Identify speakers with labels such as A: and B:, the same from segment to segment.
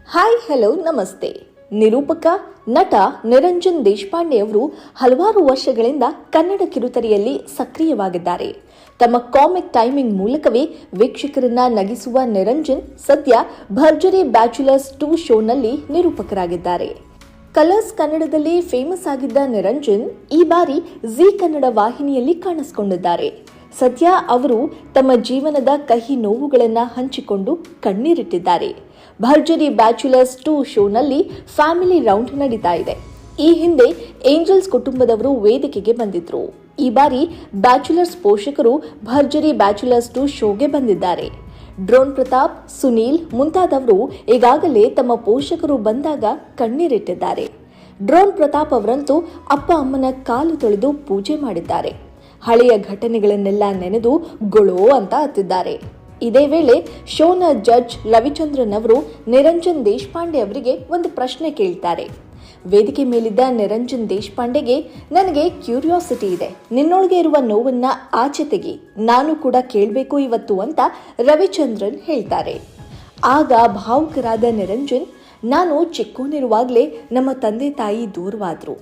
A: Hi hello ನಮಸ್ತೆ. ನಿರೂಪಕ ನಟ ನಿರಂಜನ್ ದೇಶಪಾಂಡೆ ಅವರು ಹಲವಾರು ವರ್ಷಗಳಿಂದ ಕನ್ನಡ ಕಿರುತೆರೆಯಲ್ಲಿ ಸಕ್ರಿಯವಾಗಿದ್ದಾರೆ. ತಮ್ಮ ಕಾಮಿಕ್ ಟೈಮಿಂಗ್ ಮೂಲಕವೇ ವೀಕ್ಷಕರನ್ನ ನಗಿಸುವ ನಿರಂಜನ್ ಸದ್ಯ ಭರ್ಜರಿ ಬ್ಯಾಚುಲರ್ಸ್ 2 ಶೋನಲ್ಲಿ ನಿರೂಪಕರಾಗಿದ್ದಾರೆ. ಕಲರ್ಸ್ ಕನ್ನಡದಲ್ಲಿ ಫೇಮಸ್ ಆಗಿದ್ದ ನಿರಂಜನ್ ಈ ಬಾರಿ ಜಿ ಕನ್ನಡ ವಾಹಿನಿಯಲ್ಲಿ ಕಾಣಿಸಿಕೊಂಡಿದ್ದಾರೆ. ಸದ್ಯ ಅವರು ತಮ್ಮ ಜೀವನದ ಕಹಿ ನೋವುಗಳನ್ನು ಹಂಚಿಕೊಂಡು ಕಣ್ಣೀರಿಟ್ಟಿದ್ದಾರೆ. ಭರ್ಜರಿ ಬ್ಯಾಚುಲರ್ಸ್ 2 ಶೋನಲ್ಲಿ ಫ್ಯಾಮಿಲಿ ರೌಂಡ್ ನಡೀತಾ ಇದೆ. ಈ ಹಿಂದೆ ಏಂಜಲ್ಸ್ ಕುಟುಂಬದವರು ವೇದಿಕೆಗೆ ಬಂದಿದ್ರು. ಈ ಬಾರಿ ಬ್ಯಾಚುಲರ್ಸ್ ಪೋಷಕರು ಭರ್ಜರಿ ಬ್ಯಾಚುಲರ್ಸ್ 2 ಶೋಗೆ ಬಂದಿದ್ದಾರೆ. ಡ್ರೋನ್ ಪ್ರತಾಪ್, ಸುನೀಲ್ ಮುಂತಾದವರು ಈಗಾಗಲೇ ತಮ್ಮ ಪೋಷಕರು ಬಂದಾಗ ಕಣ್ಣೀರಿಟ್ಟಿದ್ದಾರೆ. ಡ್ರೋನ್ ಪ್ರತಾಪ್ ಅವರಂತೂ ಅಪ್ಪ ಅಮ್ಮನ ಕಾಲು ತೊಳೆದು ಪೂಜೆ ಮಾಡಿದ್ದಾರೆ. ಹಳೆಯ ಘಟನೆಗಳನ್ನೆಲ್ಲ ನೆನೆದು ಗೊಳೋ ಅಂತ ಅತ್ತಿದ್ದಾರೆ. ಇದೇ ವೇಳೆ ಶೋನ ಜಡ್ಜ್ ರವಿಚಂದ್ರನ್ ಅವರು ನಿರಂಜನ್ ದೇಶಪಾಂಡೆ ಅವರಿಗೆ ಒಂದು ಪ್ರಶ್ನೆ ಕೇಳ್ತಾರೆ. ವೇದಿಕೆ ಮೇಲಿದ್ದ ನಿರಂಜನ್ ದೇಶಪಾಂಡೆಗೆ, ನನಗೆ ಕ್ಯೂರಿಯಾಸಿಟಿ ಇದೆ, ನಿನ್ನೊಳಗೆ ಇರುವ ನೋವನ್ನ ಆಚೆ ತೆಗಿ, ನಾನು ಕೂಡ ಕೇಳಬೇಕು ಇವತ್ತು ಅಂತ ರವಿಚಂದ್ರನ್ ಹೇಳ್ತಾರೆ. ಆಗ ಭಾವುಕರಾದ ನಿರಂಜನ್, ನಾನು ಚಿಕ್ಕೋನಿರುವಾಗಲೇ ನಮ್ಮ ತಂದೆ ತಾಯಿ ದೂರವಾದ್ರು.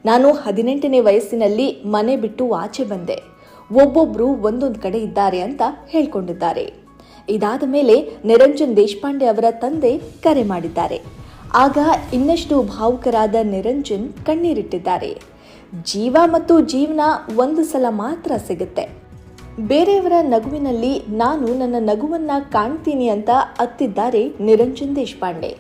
A: ನಾನು 18ನೇ ವಯಸ್ಸಿನಲ್ಲಿ ಮನೆ ಬಿಟ್ಟು ಆಚೆ ಬಂದೆ. ಒಬ್ಬೊಬ್ರು ಒಂದೊಂದು ಕಡೆ ಇದ್ದಾರೆ ಅಂತ ಹೇಳ್ಕೊಂಡಿದ್ದಾರೆ. ಇದಾದ ಮೇಲೆ ನಿರಂಜನ್ ದೇಶಪಾಂಡೆ ಅವರ ತಂದೆ ಕರೆ ಮಾಡಿದ್ದಾರೆ. ಆಗ ಇನ್ನಷ್ಟು ಭಾವುಕರಾದ ನಿರಂಜನ್ ಕಣ್ಣೀರಿಟ್ಟಿದ್ದಾರೆ. ಜೀವ ಮತ್ತು ಜೀವನ ಒಂದು ಸಲ ಮಾತ್ರ ಸಿಗುತ್ತೆ. ಬೇರೆಯವರ ನಗುವಿನಲ್ಲಿ ನಾನು ನನ್ನ ನಗುವನ್ನ ಕಾಣ್ತೀನಿ ಅಂತ ಅತ್ತಿದ್ದಾರೆ ನಿರಂಜನ್ ದೇಶಪಾಂಡೆ.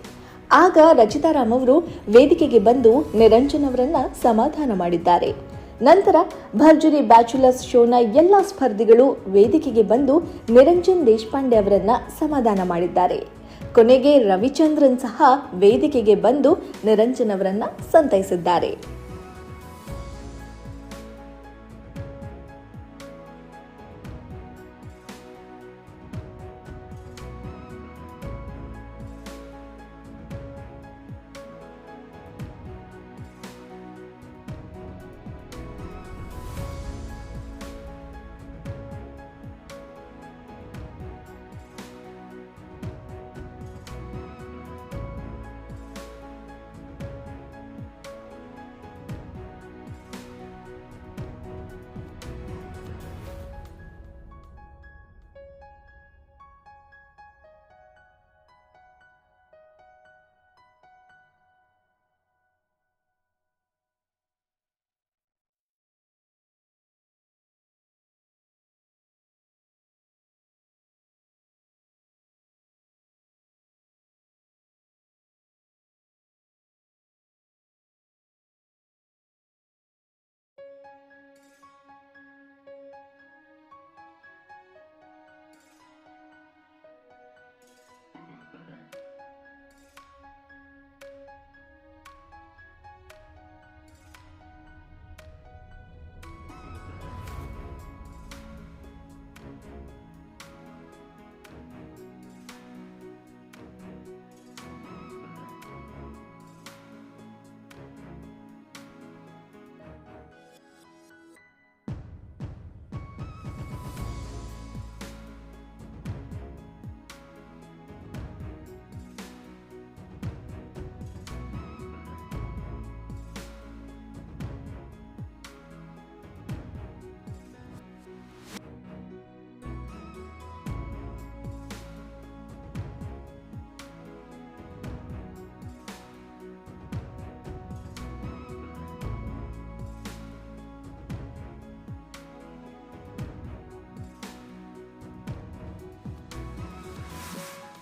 A: ಆಗ ರಚಿತಾರಾಮ್ ಅವರು ವೇದಿಕೆಗೆ ಬಂದು ನಿರಂಜನ್ ಅವರನ್ನ ಸಮಾಧಾನ ಮಾಡಿದ್ದಾರೆ. ನಂತರ ಭರ್ಜರಿ ಬ್ಯಾಚುಲರ್ಸ್ ಶೋನ ಎಲ್ಲ ಸ್ಪರ್ಧಿಗಳು ವೇದಿಕೆಗೆ ಬಂದು ನಿರಂಜನ್ ದೇಶಪಾಂಡೆ ಅವರನ್ನ ಸಮಾಧಾನ ಮಾಡಿದ್ದಾರೆ. ಕೊನೆಗೆ ರವಿಚಂದ್ರನ್ ಸಹ ವೇದಿಕೆಗೆ ಬಂದು ನಿರಂಜನ್ ಅವರನ್ನ ಸಂತೈಸಿದ್ದಾರೆ.